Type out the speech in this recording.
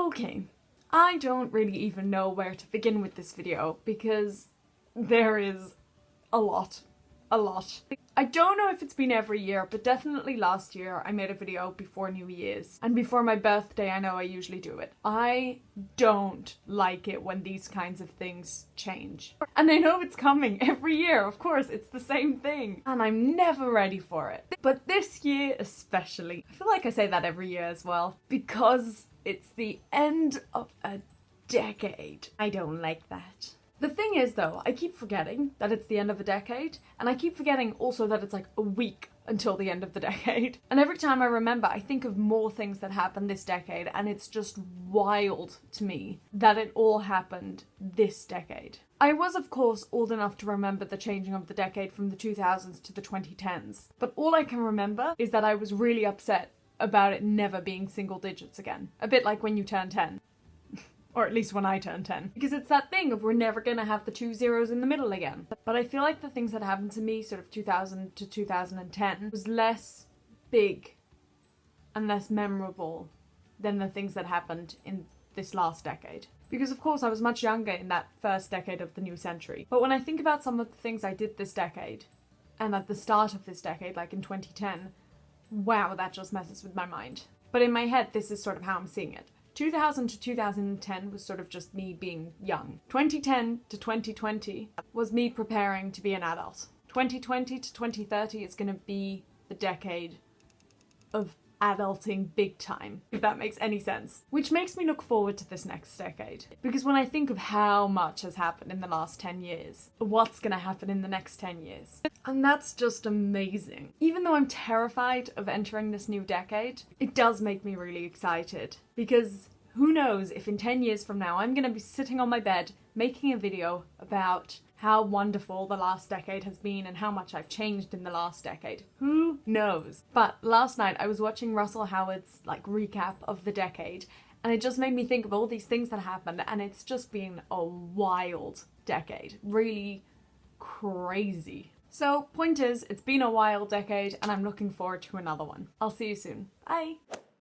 Okay, I don't really even know where to begin with this video because there is a lot. I don't know if it's been every year, but definitely last year I made a video before New Year's. And before my birthday, I know I usually do it. I don't like it when these kinds of things change. And I know it's coming every year, of course, it's the same thing. And I'm never ready for it. But this year especially. I feel like I say that every year as well. Because it's the end of a decade. I don't like that. The thing is though, I keep forgetting that it's the end of a decade, and I keep forgetting also that it's like a week until the end of the decade. And every time I remember, I think of more things that happened this decade, and it's just wild to me that it all happened this decade. I was of course old enough to remember the changing of the decade from the 2000s to the 2010s, but all I can remember is that I was really upset about it never being single digits again. A bit like when you turn 10. Or at least when I turn 10. Because it's that thing of we're never gonna have the 2 zeros in the middle again. But I feel like the things that happened to me sort of 2000 to 2010 was less big and less memorable than the things that happened in this last decade. Because of course I was much younger in that first decade of the new century. But when I think about some of the things I did this decade, and at the start of this decade, like in 2010, wow, that just messes with my mind. But in my head, this is sort of how I'm seeing it. 2000 to 2010 was sort of just me being young. 2010 to 2020 was me preparing to be an adult. 2020 to 2030 is going to be the decade of adulting big time, if that makes any sense. Which makes me look forward to this next decade. Because when I think of how much has happened in the last 10 years, what's going to happen in the next 10 years? And that's just amazing. Even though I'm terrified of entering this new decade, it does make me really excited. Because who knows if in 10 years from now I'm going to be sitting on my bed making a video about how wonderful the last decade has been and how much I've changed in the last decade. Who knows? But last night I was watching Russell Howard's recap of the decade, and it just made me think of all these things that happened, and it's just been a wild decade. Really crazy. So point is, it's been a wild decade and I'm looking forward to another one. I'll see you soon. Bye!